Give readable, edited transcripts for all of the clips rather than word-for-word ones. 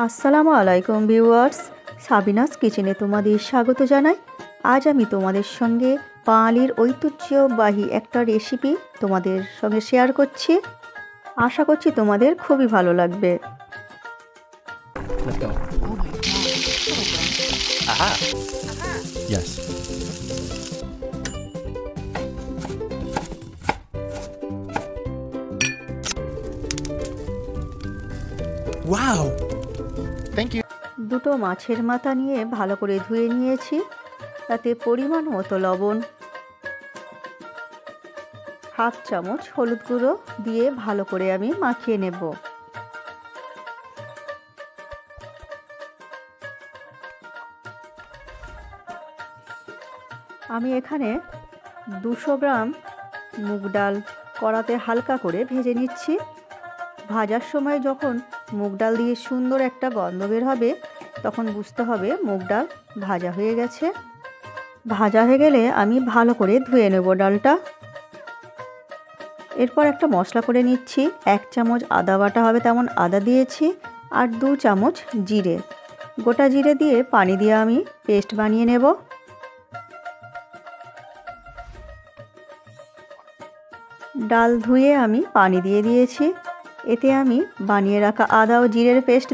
আসসালামু আলাইকুম viewers, Sabinus কিচেনে তোমাদের স্বাগত জানাই। আজ আমি তোমাদের সঙ্গে বাঙালির ঐতিহ্যবাহী একটা রেসিপি তোমাদের সঙ্গে শেয়ার করছি। আশা করছি তোমাদের খুবই ভালো লাগবে। Let's go. Oh my god. Aha. Yes. Wow. Thank you. দুটো মাছের মাথা নিয়ে ভালো করে ধুয়ে নিয়েছি। তাতে পরিমাণ মতো লবণ, হাফ চামচ হলুদ গুঁড়ো দিয়ে ভালো করে আমি মাখিয়ে নেব। আমি এখানে 200 গ্রাম মুগ ডাল কড়াতে হালকা করে ভেজে নিচ্ছি। ভাজার সময় যখন মুগ ডাল দিয়ে সুন্দর একটা গন্ধ বের হবে, তখন বুঝতে হবে মুগ ডাল ভাজা হয়ে গেছে। ভাজা হয়ে গেলে আমি ভালো করে ধুয়ে নেব ডালটা। এরপর একটা মশলা করে নিচ্ছি। 1 চামচ আদা বাটা হবে তেমন আদা দিয়েছি, আর 2 চামচ জিরে, গোটা জিরে দিয়ে পানি দিয়ে আমি পেস্ট বানিয়ে নেব। ডাল ধুয়ে আমি পানি দিয়ে দিয়েছি। এতে আমি বানিয়ে রাখা আদা ও জিরের পেস্ট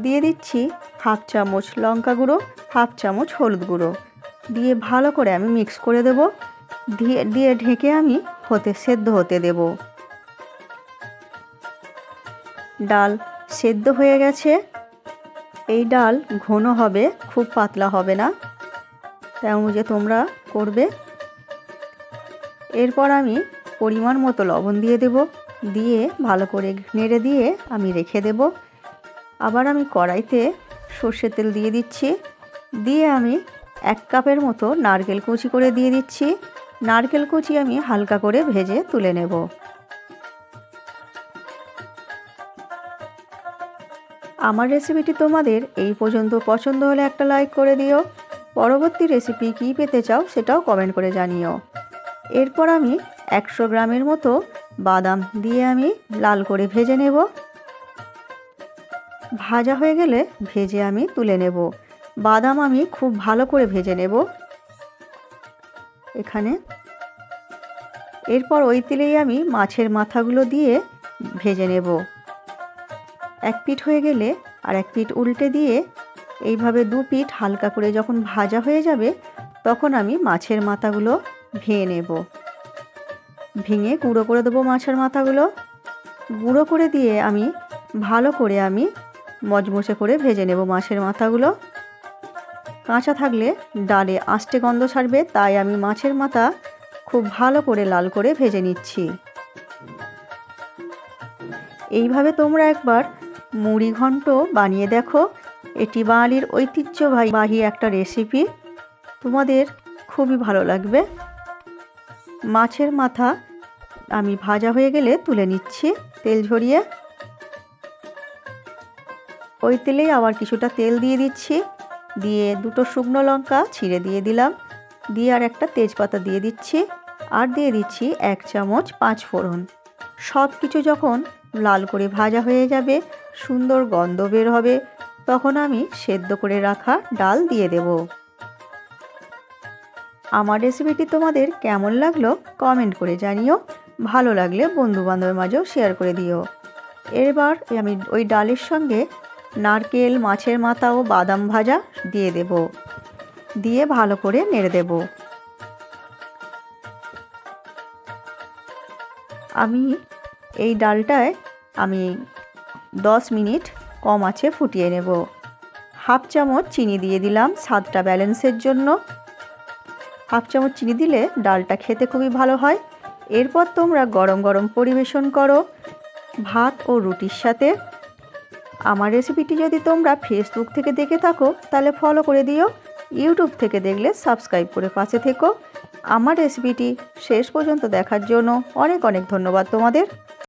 দিয়ে দিচ্ছি হাফ চামচ লঙ্কা গুঁড়ো, হাফ চামচ হলুদ গুঁড়ো দিয়ে ভালো করে আমি মিক্স করে দেব। দিয়ে ঢেকে আমি সেদ্ধ হতে দেব। ডাল সেদ্ধ হয়ে গেছে। এই ডাল ঘন হবে, খুব পাতলা হবে না, তেমন যে তোমরা করবে। এরপর আমি পরিমাণ মতো লবণ দিয়ে দেব, দিয়ে ভালো করে নেড়ে দিয়ে আমি রেখে দেব। আবার আমি কড়াইতে সর্ষের তেল দিয়ে দিচ্ছি। দিয়ে আমি 1 কাপের মতো নারকেল কুচি করে দিয়ে দিচ্ছি। নারকেল কুচি আমি হালকা করে ভেজে তুলে নেব। আমার রেসিপিটি তোমাদের এই পর্যন্ত পছন্দ হলে একটা লাইক করে দিও। পরবর্তী রেসিপি কী পেতে চাও সেটাও কমেন্ট করে জানিও। এরপর আমি 100 গ্রামের মতো বাদাম দিয়ে আমি লাল করে ভেজে নেব। ভাজা হয়ে গেলে ভেজে আমি তুলে নেব। বাদাম আমি খুব ভালো করে ভেজে নেব এখানে। এরপর ওই তেলেই আমি মাছের মাথাগুলো দিয়ে ভেজে নেব। এক পিঠ হয়ে গেলে আর এক পিঠ উল্টে দিয়ে এইভাবে 2 পিঠ হালকা করে যখন ভাজা হয়ে যাবে, তখন আমি মাছের মাথাগুলো ভেঙে নেব। ভেঙে গুঁড়ো করে দেবো মাছের মাথাগুলো। গুঁড়ো করে দিয়ে আমি ভালো করে আমি মচমচে করে ভেজে নেব মাছের মাথাগুলো। কাঁচা থাকলে ডালে আষ্টে গন্ধ ছাড়বে, তাই আমি মাছের মাথা খুব ভালো করে লাল করে ভেজে নিচ্ছি। এইভাবে তোমরা একবার মুড়ি ঘন্ট বানিয়ে দেখো। এটি বাঙালির ঐতিহ্যবাহী একটা রেসিপি, তোমাদের খুবই ভালো লাগবে। মাছের মাথা আমি ভাজা হয়ে গেলে তুলে নিচ্ছি তেল ঝরিয়ে। ওই তেলেই আবার কিছুটা তেল দিয়ে দিচ্ছি, দিয়ে 2টো শুকনো লঙ্কা ছিঁড়ে দিয়ে দিলাম, দিয়ে আর একটা তেজপাতা দিয়ে দিচ্ছি, আর দিয়ে দিচ্ছি 1 চামচ 5 ফোড়ন। সব কিছু যখন লাল করে ভাজা হয়ে যাবে, সুন্দর গন্ধ বের হবে, তখন আমি সেদ্ধ করে রাখা ডাল দিয়ে দেব। আমার রেসিপিটি তোমাদের কেমন লাগলো কমেন্ট করে জানিও। ভালো লাগলে বন্ধুবান্ধবের মাঝেও শেয়ার করে দিও। এবার আমি ওই ডালের সঙ্গে নারকেল, মাছের মাথা ও বাদাম ভাজা দিয়ে দেব, দিয়ে ভালো করে নেড়ে দেব। আমি এই ডালটায় আমি 10 মিনিট কম আঁচে ফুটিয়ে নেব। হাফ চামচ চিনি দিয়ে দিলাম স্বাদটা ব্যালেন্সের জন্য। হাফ চামচ চিনি দিলে ডালটা খেতে খুবই ভালো হয়। এরপর তোমরা গরম গরম পরিবেশন করো ভাত ও রুটির সাথে। আমার রেসিপিটি যদি তোমরা ফেসবুক থেকে দেখে থাকো তাহলে ফলো করে দিও। ইউটিউব থেকে দেখলে সাবস্ক্রাইব করে পাশে থেকো। আমার রেসিপিটি শেষ পর্যন্ত দেখার জন্য অনেক অনেক ধন্যবাদ তোমাদের।